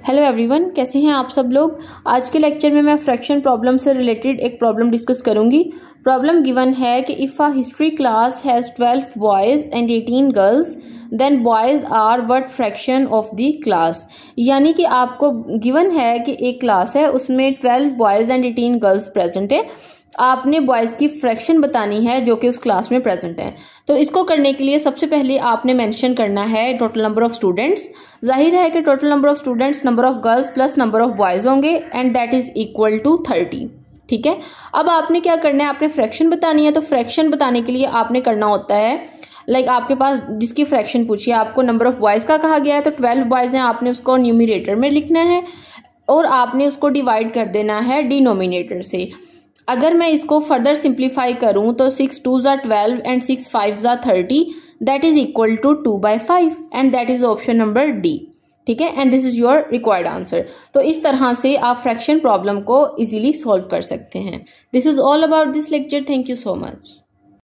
Hello everyone, कैसे हैं आप सब लोग। आज के लेक्चर में मैं फ्रैक्शन प्रॉब्लम से रिलेटेड एक प्रॉब्लम डिस्कस करूंगी। प्रॉब्लम गिवन है कि if a history class has 12 boys and 18 girls then boys are what fraction of the class. यानी कि आपको गिवन है कि एक क्लास है, उसमें 12 बॉयज़ एंड 18 गर्ल्स प्रेजेंट है। आपने बॉयज़ की फ्रैक्शन बतानी है जो कि उस क्लास में प्रेजेंट है। तो इसको करने के लिए सबसे पहले आपने मेंशन करना है टोटल नंबर ऑफ स्टूडेंट्स। जाहिर है कि total number of students number of girls plus number of boys होंगे and that is equal to 30। ठीक है, अब आपने क्या करना है, आपने फ्रैक्शन बतानी है। तो फ्रैक्शन बताने के लिए आपने करना होता है आपके पास जिसकी फ्रैक्शन पूछिए, आपको नंबर ऑफ बॉयज़ का कहा गया है तो 12 बॉयज़ हैं, आपने उसको न्यूमरेटर में लिखना है और आपने उसको डिवाइड कर देना है डिनोमिनेटर से। अगर मैं इसको फर्दर सिंप्लीफाई करूं तो 6 2 ज़ा 12 एंड 6 5 ज़ा 30 that is equal to 2/5 and that is option number D. ठीक है, and this is your required answer. तो इस तरह से आप फ्रैक्शन प्रॉब्लम को इजीली सॉल्व कर सकते हैं। This is all about this lecture. Thank you so much.